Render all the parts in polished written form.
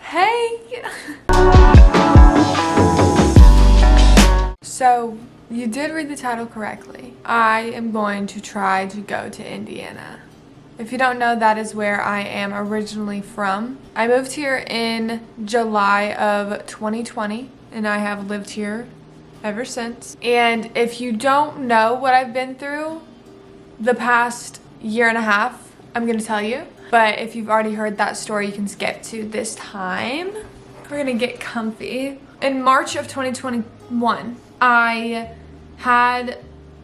Hey! So, you did read the title correctly. I am going to try to go to Indiana. If you don't know, that is where I am originally from. I moved here in July of 2020, and I have lived here ever since. And if you don't know what I've been through the past year and a half, I'm gonna tell you. But if you've already heard that story, you can skip to this time. We're gonna get comfy. In March of 2021, I had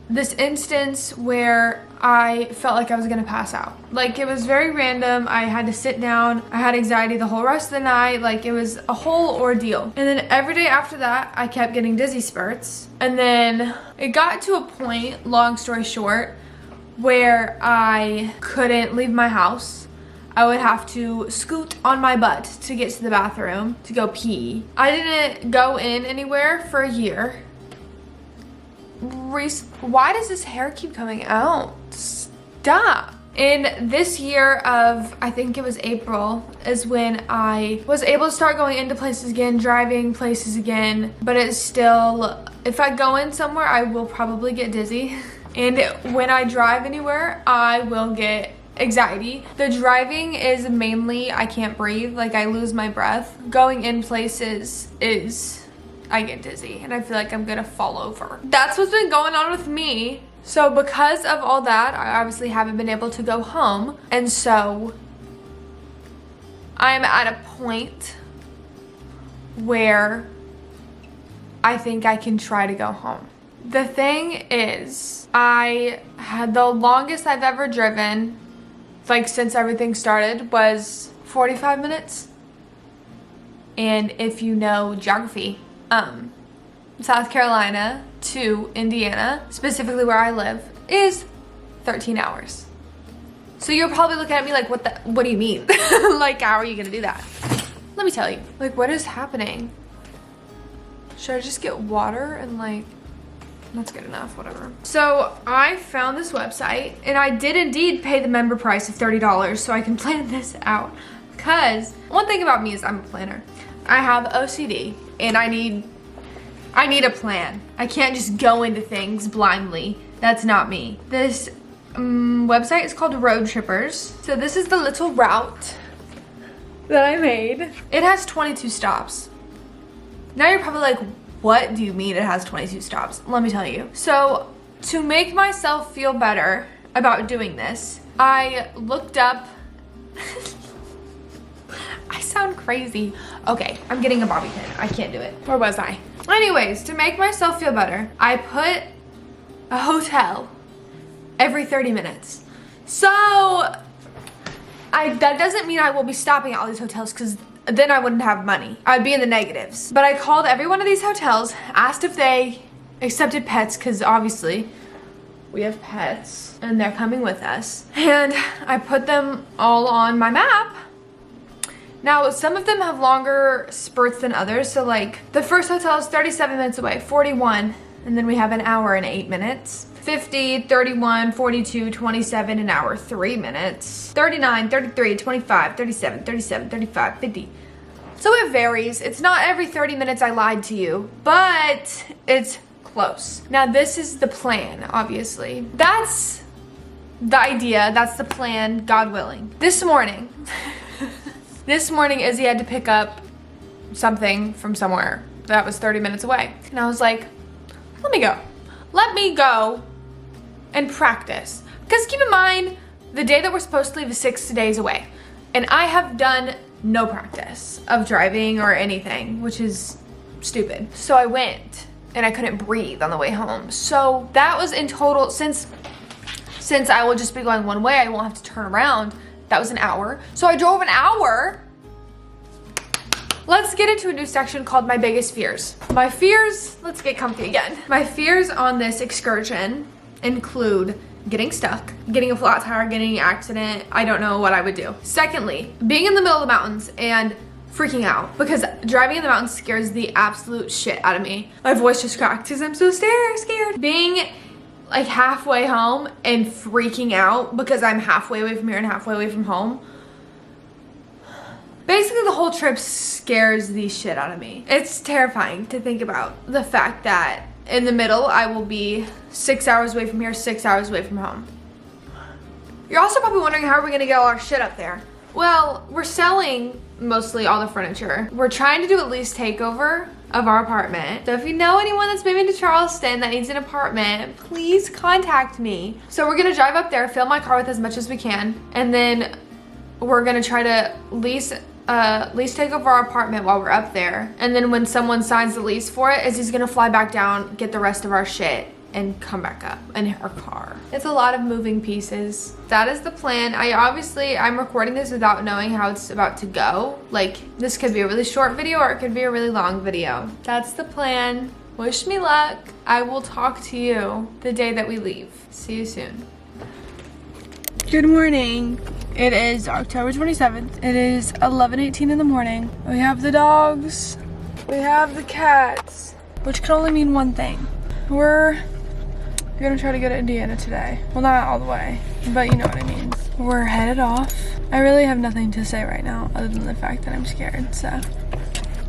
this instance where I felt like I was gonna pass out. Like, it was very random. I had to sit down. I had anxiety the whole rest of the night. Like, it was a whole ordeal. And then every day after that, I kept getting dizzy spurts. And then it got to a point, long story short, where I couldn't leave my house. I would have to scoot on my butt to get to the bathroom to go pee. I didn't go in anywhere for a year. Why does this hair keep coming out? Stop. In this year of, I think it was April, is when I was able to start going into places again, driving places again, but it's still, if I go in somewhere, I will probably get dizzy. And when I drive anywhere, I will get anxiety. The driving is mainly, I can't breathe, like I lose my breath. Going in places is, I get dizzy and I feel like I'm gonna fall over. That's what's been going on with me. So because of all that, I obviously haven't been able to go home. And so I'm at a point where I think I can try to go home. The thing is, I had the longest I've ever driven, like since everything started, was 45 minutes. And if you know geography, South Carolina to Indiana, specifically where I live, is 13 hours. So you're probably looking at me like, what do you mean? Like, how are you gonna do that? Let me tell you. Like, what is happening? Should I just get water and like, that's good enough, whatever. So I found this website and I did indeed pay the member price of $30 so I can plan this out. Because one thing about me is I'm a planner. I have OCD and I need a plan. I can't just go into things blindly. That's not me. This website is called Road Trippers. So this is the little route that I made. It has 22 stops. Now you're probably like, what do you mean it has 22 stops? Let me tell you. So to make myself feel better about doing this, I looked up, I sound crazy. Okay, I'm getting a bobby pin. I can't do it. Where was I? Anyways, to make myself feel better, I put a hotel every 30 minutes. So that doesn't mean I will be stopping at all these hotels, because then I wouldn't have money. I'd be in the negatives. But I called every one of these hotels, asked if they accepted pets, because obviously we have pets and they're coming with us. And I put them all on my map. Now, some of them have longer spurts than others. So like the first hotel is 37 minutes away, 41, and then we have an hour and 8 minutes. 50, 31, 42, 27, an hour, 3 minutes. 39, 33, 25, 37, 37, 35, 50. So it varies. It's not every 30 minutes, I lied to you, but it's close. Now this is the plan, obviously. That's the idea, that's the plan, God willing. This morning, Izzy had to pick up something from somewhere that was 30 minutes away. And I was like, let me go and practice. Because keep in mind, the day that we're supposed to leave is 6 days away. And I have done no practice of driving or anything, which is stupid. So I went and I couldn't breathe on the way home. So that was in total, since I will just be going one way, I won't have to turn around. That was an hour. So I drove an hour. Let's get into a new section called My Biggest Fears. My fears, let's get comfy again. My fears on this excursion include getting stuck, getting a flat tire, getting an accident. I don't know what I would do. Secondly, being in the middle of the mountains and freaking out, because driving in the mountains scares the absolute shit out of me. My voice just cracked because I'm so scared. Being like halfway home and freaking out because I'm halfway away from here and halfway away from home. Basically, the whole trip scares the shit out of me. It's terrifying to think about the fact that in the middle, I will be 6 hours away from here, 6 hours away from home. You're also probably wondering, how are we gonna get all our shit up there? Well, we're selling mostly all the furniture. We're trying to do at least takeover of our apartment. So if you know anyone that's moving to Charleston that needs an apartment, please contact me. So we're gonna drive up there, fill my car with as much as we can, and then we're gonna try to lease take over our apartment while we're up there. And then when someone signs the lease for it, he's gonna fly back down, get the rest of our shit, and come back up in her car. It's a lot of moving pieces. That is the plan. I'm recording this without knowing how it's about to go. Like, this could be a really short video or it could be a really long video. That's the plan. Wish me luck. I will talk to you the day that we leave. See you soon. Good morning. It is October 27th. It is 11:18 in the morning. We have the dogs. We have the cats, which can only mean one thing. We're gonna try to go to Indiana today. Well, not all the way, but you know what I mean. We're headed off. I really have nothing to say right now other than the fact that I'm scared, so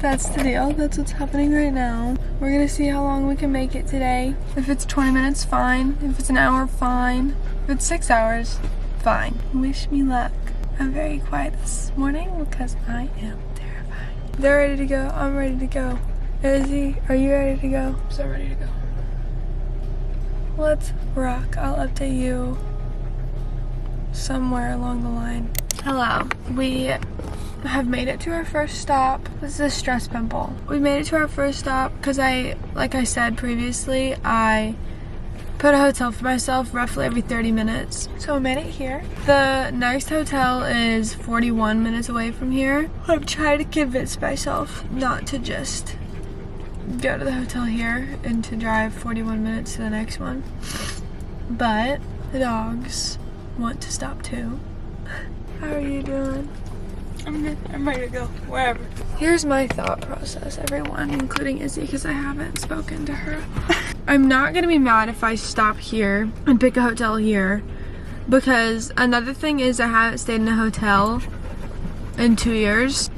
that's the deal. That's what's happening right now. We're gonna see how long we can make it today. If it's 20 minutes, fine. If it's an hour, fine. If it's 6 hours, fine. Wish me luck. I'm very quiet this morning because I am terrified. They're ready to go. I'm ready to go. Izzy, are you ready to go? I'm so ready to go. Let's rock. I'll update you somewhere along the line. Hello. We have made it to our first stop. This is a stress pimple. We made it to our first stop because like I said previously, I put a hotel for myself roughly every 30 minutes. So we made it here. The next hotel is 41 minutes away from here. I'm trying to convince myself not to just go to the hotel here and to drive 41 minutes to the next one. But the dogs want to stop too. How are you doing? I'm good. I'm ready to go wherever. Here's my thought process, everyone, including Izzy, because I haven't spoken to her. I'm not gonna be mad if I stop here and pick a hotel here, because another thing is I haven't stayed in a hotel in 2 years.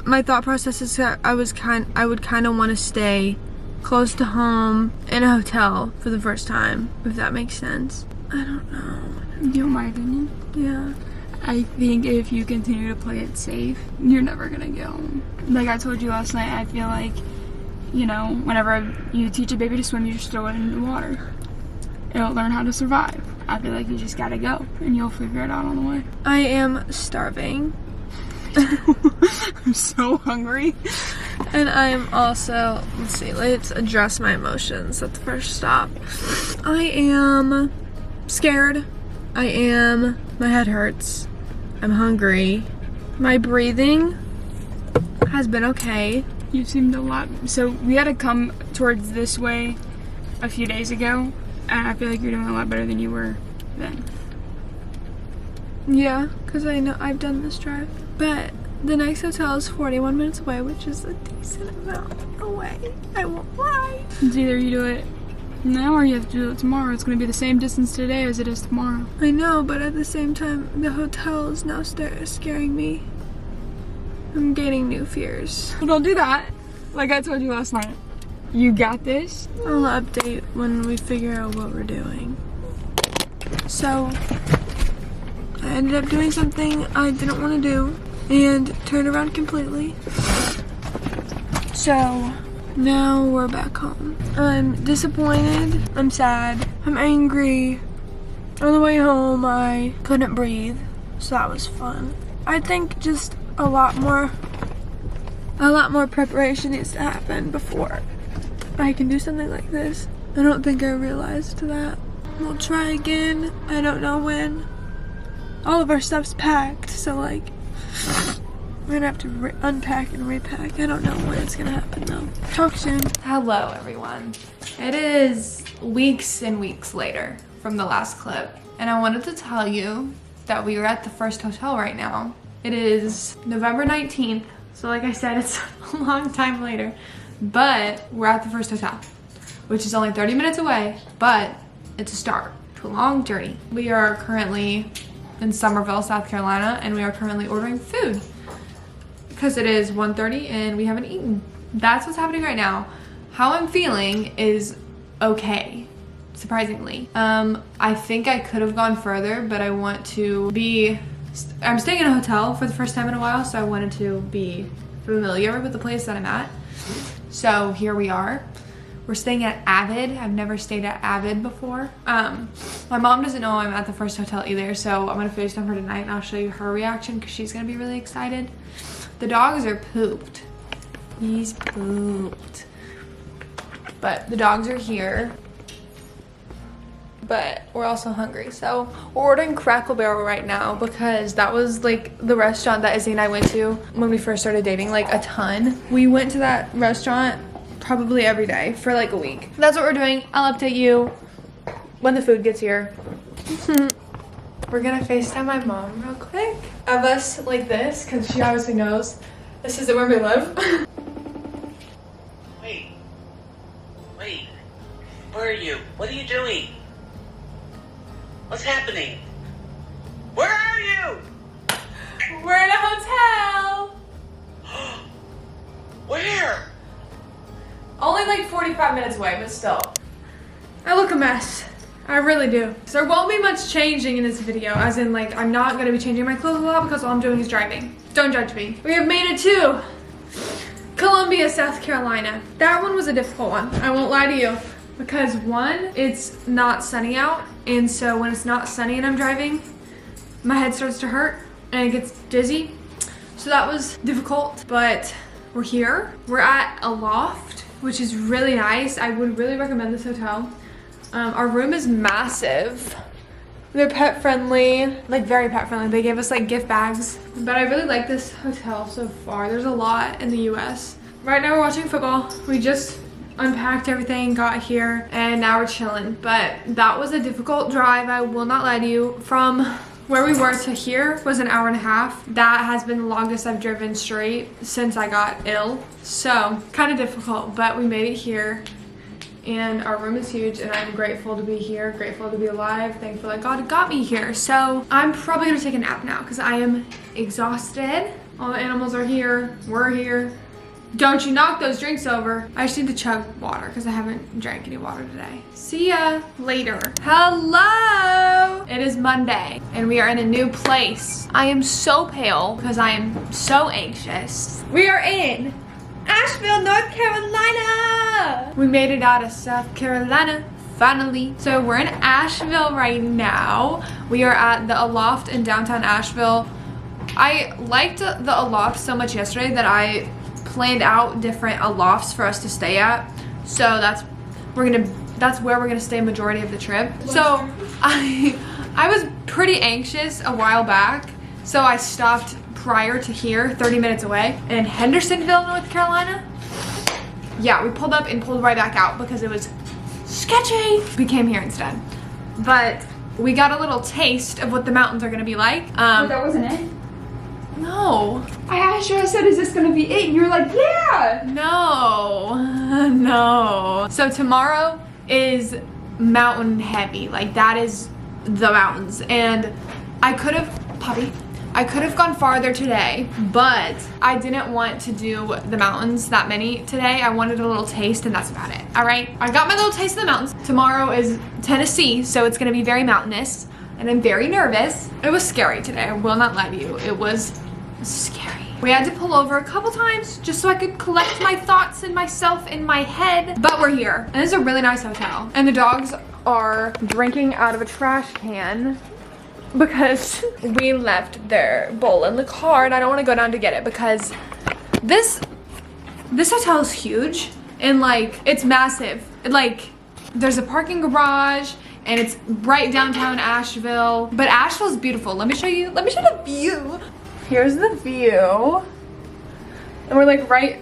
My thought process is that I would kind of want to stay close to home in a hotel for the first time, if that makes sense. I don't know. You know my opinion? Yeah. I think if you continue to play it safe, you're never gonna get home. Like I told you last night, I feel like, you know, whenever you teach a baby to swim, you just throw it in the water. It'll learn how to survive. I feel like you just gotta go, and you'll figure it out on the way. I am starving. I'm so hungry. And I'm also, let's address my emotions at the first stop. I am scared. My head hurts. I'm hungry. My breathing has been okay. You seemed a lot. So we had to come towards this way a few days ago, and I feel like you're doing a lot better than you were then. Yeah, because I know I've done this drive. But the next hotel is 41 minutes away, which is a decent amount away. I won't lie. It's either you do it now or you have to do it tomorrow. It's going to be the same distance today as it is tomorrow. I know, but at the same time, the hotel is now scaring me. I'm gaining new fears. Well, don't do that. Like I told you last night. You got this. I'll update when we figure out what we're doing. So, I ended up doing something I didn't want to do and turned around completely. So, now we're back home. I'm disappointed. I'm sad. I'm angry. On the way home, I couldn't breathe, so that was fun. I think just a lot more preparation needs to happen before I can do something like this. I don't think I realized that. We'll try again. I don't know when. All of our stuff's packed, so like, we're gonna have to unpack and repack. I don't know when it's gonna happen though. Talk soon. Hello everyone. It is weeks and weeks later from the last clip, and I wanted to tell you that we are at the first hotel right now. It is November 19th, so like I said, it's a long time later, but we're at the first hotel, which is only 30 minutes away, but it's a start to a long journey. We are currently in Summerville, South Carolina, and we are currently ordering food. because it is 1:30 and we haven't eaten. That's what's happening right now. How I'm feeling is okay, surprisingly. I think I could have gone further, but I want to be, I'm staying in a hotel for the first time in a while, so I wanted to be familiar with the place that I'm at. So here we are. We're staying at Avid. I've never stayed at Avid before. My mom doesn't know I'm at the first hotel either, so I'm gonna FaceTime her tonight and I'll show you her reaction because she's gonna be really excited. The dogs are pooped. He's pooped. But the dogs are here. But we're also hungry, so we're ordering Crackle Barrel right now because that was like the restaurant that Izzy and I went to when we first started dating, like a ton. We went to that restaurant probably every day for like a week. That's what we're doing. I'll update you when the food gets here. We're gonna FaceTime my mom real quick of us like this because she obviously knows this isn't where we live. Wait, where are you? What are you doing? What's happening? Where are you? We're in a hotel. Where? Only like 45 minutes away, but still. I look a mess. I really do. So there won't be much changing in this video, as in like I'm not gonna be changing my clothes a lot because all I'm doing is driving. Don't judge me. We have made it to Columbia, South Carolina. That one was a difficult one. I won't lie to you. Because one, it's not sunny out, and so when it's not sunny and I'm driving, my head starts to hurt and it gets dizzy. So that was difficult, but we're here. We're at a loft, which is really nice. I would really recommend this hotel. Our room is massive. They're pet friendly, like very pet friendly. They gave us like gift bags, but I really like this hotel so far. There's a lot in the US. Right now we're watching football. We just unpacked everything, got here, and now we're chilling. But that was a difficult drive, I will not lie to you. From where we were to here was an hour and a half. That has been the longest I've driven straight since I got ill. So kind of difficult, but we made it here. And our room is huge, and I'm grateful to be here, grateful to be alive, thankful that God got me here. So I'm probably gonna take a nap now because I am exhausted. All the animals are here, we're here. Don't you knock those drinks over. I just need to chug water because I haven't drank any water today. See ya later. Hello! It is Monday and we are in a new place. I am so pale because I am so anxious. We are in Asheville, North Carolina. We made it out of South Carolina, finally. So we're in Asheville right now. We are at the Aloft in downtown Asheville. I liked the Aloft so much yesterday that I planned out different Alofts for us to stay at. So that's where we're gonna stay majority of the trip. So I was pretty anxious a while back, so I stopped prior to here, 30 minutes away, in Hendersonville, North Carolina. Yeah, we pulled up and pulled right back out because it was sketchy. We came here instead. But we got a little taste of what the mountains are gonna be like. Wait, that wasn't it? No. I asked you, I said, is this gonna be it? And you were like, yeah! No. So tomorrow is mountain heavy. Like that is the mountains. And I could have gone farther today, but I didn't want to do the mountains that many today. I wanted a little taste and that's about it. All right, I got my little taste of the mountains. Tomorrow is Tennessee, so it's gonna be very mountainous and I'm very nervous. It was scary today, I will not lie to you. It was scary. We had to pull over a couple times just so I could collect my thoughts and myself in my head, but we're here. And this is a really nice hotel. And the dogs are drinking out of a trash can because we left their bowl in the car and I don't want to go down to get it because this hotel is huge and like it's massive. Like there's a parking garage and it's right downtown Asheville. But Asheville's beautiful. Let me show you the view. Here's the view. And we're like right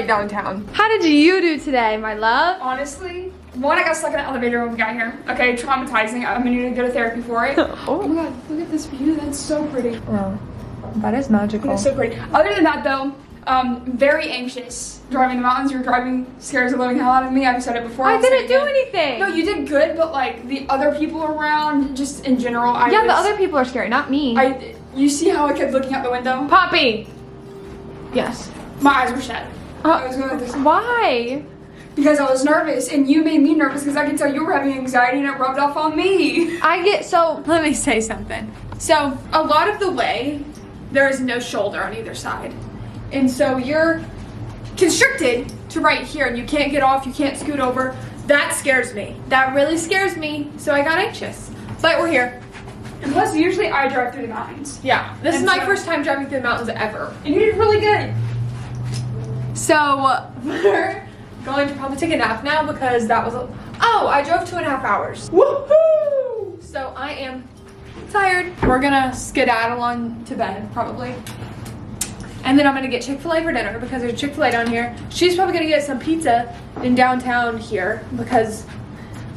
downtown. How did you do today, my love? Honestly, one, I got stuck in an elevator when we got here. Okay, traumatizing. I'm gonna need to go to therapy for it. Oh my god, look at this view. That's so pretty. Oh, that is magical. That's so pretty. Other than that though, very anxious. Driving the mountains, your driving scares the living hell out of me. I've said it before. I didn't do anything. No, you did good, but like the other people around, just in general, the other people are scary, not me. You see how I kept looking out the window? Poppy! Yes. My eyes were shut. I was going like this. Why? Because I was nervous, and you made me nervous because I could tell you were having anxiety, and it rubbed off on me. Let me say something. So, a lot of the way, there is no shoulder on either side. And so you're constricted to right here, and you can't get off, you can't scoot over. That scares me. That really scares me, so I got anxious. But we're here. And plus, usually I drive through the mountains. Yeah, this is my first time driving through the mountains ever. And you did really good. So, we're going to probably take a nap now because that was I drove 2.5 hours. Woohoo! So I am tired. We're gonna skedaddle on to bed probably. And then I'm gonna get Chick-fil-A for dinner because there's Chick-fil-A down here. She's probably gonna get some pizza in downtown here because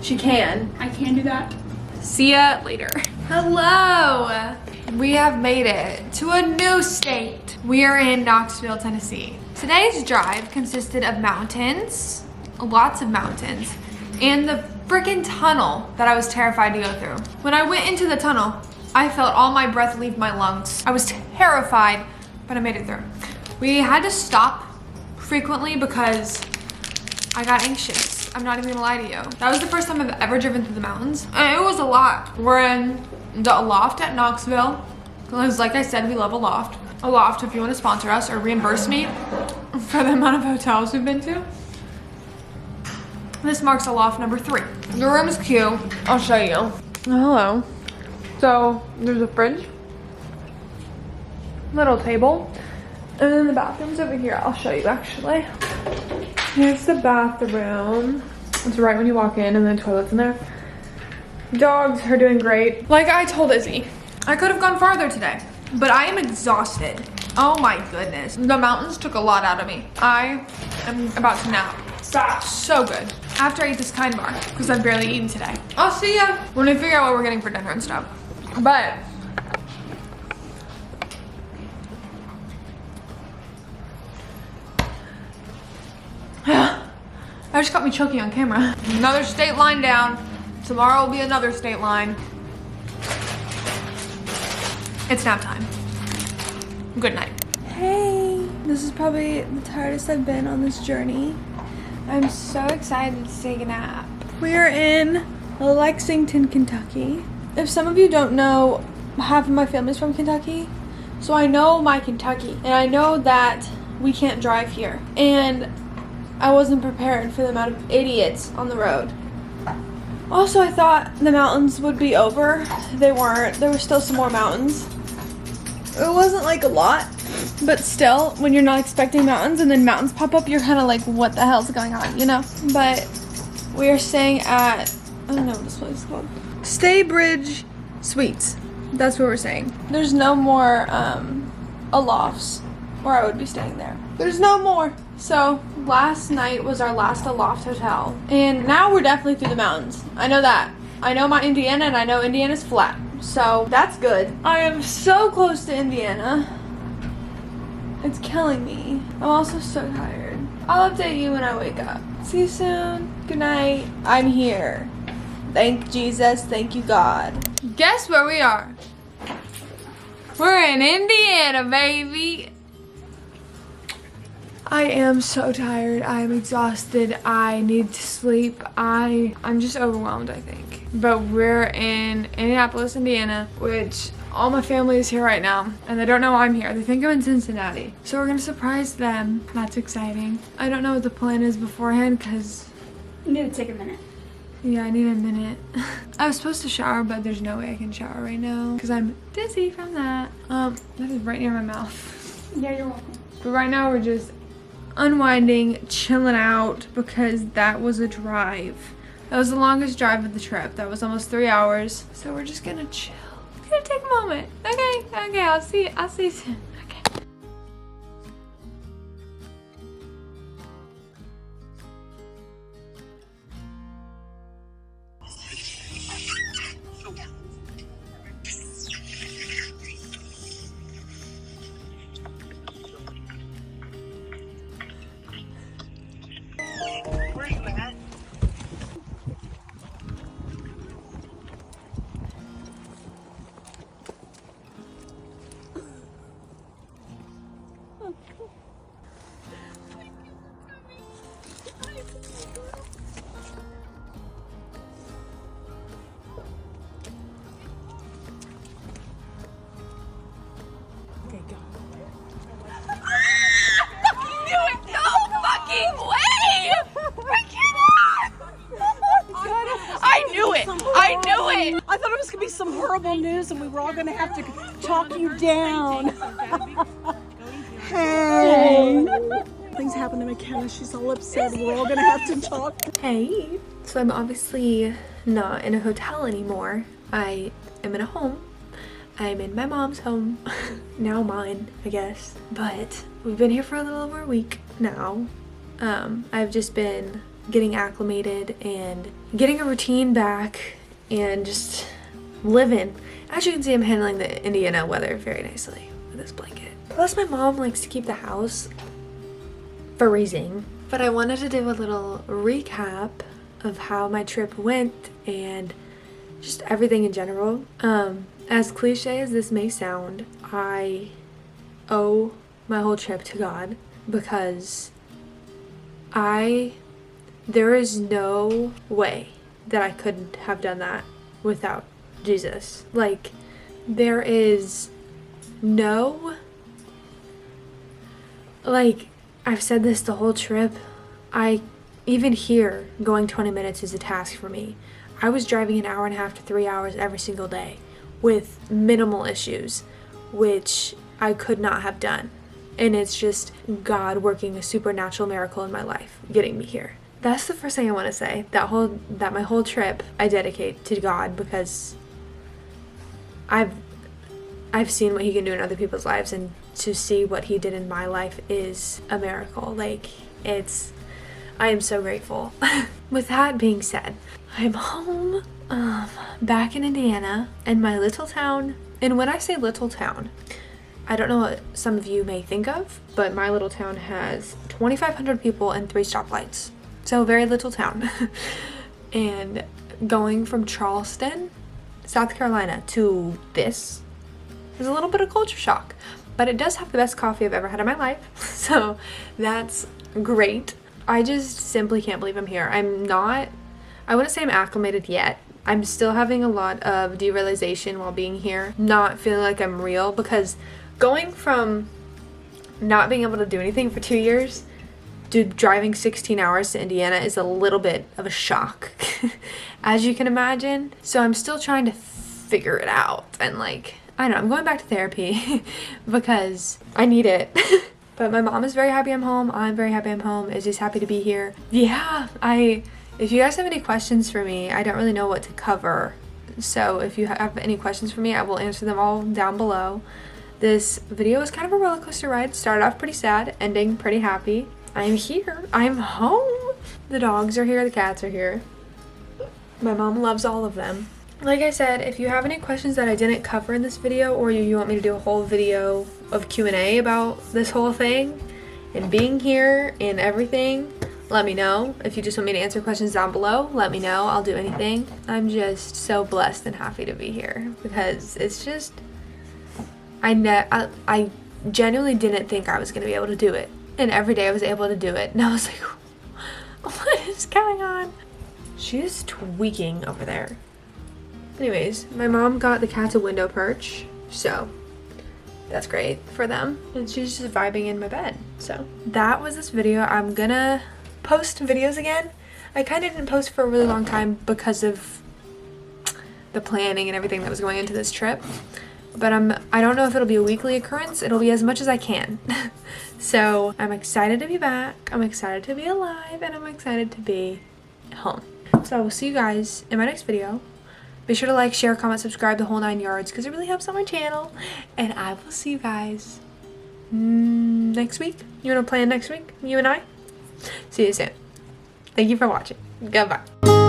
she can. I can do that. See ya later. Hello! We have made it to a new state. We are in Knoxville, Tennessee. Today's drive consisted of mountains, lots of mountains, and the freaking tunnel that I was terrified to go through. When I went into the tunnel, I felt all my breath leave my lungs. I was terrified, but I made it through. We had to stop frequently because I got anxious. I'm not even gonna lie to you. That was the first time I've ever driven through the mountains, and it was a lot. We're in the loft at Knoxville, because like I said, we love a loft. A loft, if you want to sponsor us or reimburse me for the amount of hotels we've been to. This marks a loft number 3. The room is cute. I'll show you. Oh, hello. So there's a fridge, little table, and then the bathroom's over here. I'll show you actually. Here's the bathroom. It's right when you walk in, and then the toilet's in there. Dogs are doing great. Like I told Izzy, I could have gone farther today, but I am exhausted. Oh my goodness. The mountains took a lot out of me. I am about to nap. Stop. So good. After I eat this kind bar, because I've barely eaten today. I'll see ya when we figure out what we're getting for dinner and stuff. But that just got me choking on camera. Another state line down. Tomorrow will be another state line. It's nap time. Good night. Hey, this is probably the tiredest I've been on this journey. I'm so excited to take a nap. We are in Lexington, Kentucky. If some of you don't know, half of my family's from Kentucky. So I know my Kentucky, and I know that we can't drive here. And I wasn't prepared for the amount of idiots on the road. Also, I thought the mountains would be over. They weren't. There were still some more mountains. It wasn't like a lot, but still, when you're not expecting mountains and then mountains pop up, you're kind of like, what the hell's going on, you know? But we are staying at, I don't know what this place is called. Staybridge Suites. That's what we're saying. There's no more Alofts, or I would be staying there. There's no more. So last night was our last Aloft hotel, and now we're definitely through the mountains. I know that. I know my Indiana, and I know Indiana's flat, so that's good. I am so close to Indiana. It's killing me. I'm also so tired. I'll update you when I wake up. See you soon. Good night. I'm here. Thank Jesus. Thank you, God. Guess where we are? We're in Indiana, baby. I am so tired. I am exhausted. I need to sleep. I'm just overwhelmed, I think. But we're in Indianapolis, Indiana, which all my family is here right now, and they don't know I'm here. They think I'm in Cincinnati. So we're gonna surprise them. That's exciting. I don't know what the plan is beforehand, because You need to take a minute. yeah, I need a minute. I was supposed to shower, but there's no way I can shower right now because I'm dizzy from that. That is right near my mouth. Yeah, you're welcome. But right now we're just unwinding, chilling out, because that was a drive. That was the longest drive of the trip. That was almost 3 hours. So we're just gonna chill. We're gonna take a moment. Okay, I'll see you soon. Okay. Where you at? news and we were all going to have to talk you down. Hey. Things happened to McKenna. She's all upset. We're all going to have to talk. Hey. So I'm obviously not in a hotel anymore. I am in a home. I'm in my mom's home. Now mine, I guess. But we've been here for a little over a week now. I've just been getting acclimated and getting a routine back and just living. As you can see, I'm handling the Indiana weather very nicely with this blanket. Plus my mom likes to keep the house freezing. But I wanted to do a little recap of how my trip went and just everything in general. As cliche as this may sound, I owe my whole trip to God because there is no way that I could have done that without Jesus. Like, there is no, like, I've said this the whole trip, even here, going 20 minutes is a task for me. I was driving an hour and a half to 3 hours every single day with minimal issues, which I could not have done. And it's just God working a supernatural miracle in my life, getting me here. That's the first thing I want to say. That my whole trip I dedicate to God because I've seen what he can do in other people's lives, and to see what he did in my life is a miracle. Like, I am so grateful. With that being said, I'm home, back in Indiana, in my little town. And when I say little town, I don't know what some of you may think of, but my little town has 2,500 people and 3 stoplights. So very little town. And going from Charleston, South Carolina to this is a little bit of culture shock. But it does have the best coffee I've ever had in my life. So that's great. I just simply can't believe I'm here. I wouldn't say I'm acclimated yet. I'm still having a lot of derealization while being here. Not feeling like I'm real, because going from not being able to do anything for 2 years to driving 16 hours to Indiana is a little bit of a shock, as you can imagine. So I'm still trying to figure it out. And like, I don't know, I'm going back to therapy because I need it. But my mom is very happy I'm home. I'm very happy I'm home. Is just happy to be here. Yeah, if you guys have any questions for me, I don't really know what to cover. So if you have any questions for me, I will answer them all down below. This video is kind of a roller coaster ride. Started off pretty sad, ending pretty happy. I'm here. I'm home. The dogs are here. The cats are here. My mom loves all of them. Like I said, if you have any questions that I didn't cover in this video, or you want me to do a whole video of Q&A about this whole thing and being here and everything, let me know. If you just want me to answer questions down below, let me know. I'll do anything. I'm just so blessed and happy to be here because it's just, I genuinely didn't think I was going to be able to do it. And every day I was able to do it. And I was like, what is going on? She is tweaking over there. Anyways, my mom got the cats a window perch, so that's great for them. And she's just vibing in my bed. So that was this video. I'm gonna post videos again. I kind of didn't post for a really long time because of the planning and everything that was going into this trip. But I don't know if it'll be a weekly occurrence. It'll be as much as I can. So I'm excited to be back. I'm excited to be alive, and I'm excited to be home. So I will see you guys in my next video. Be sure to like, share, comment, subscribe, the whole 9 yards, because it really helps on my channel. And I will see you guys next week. You want to plan next week? You and I? See you soon. Thank you for watching. Goodbye.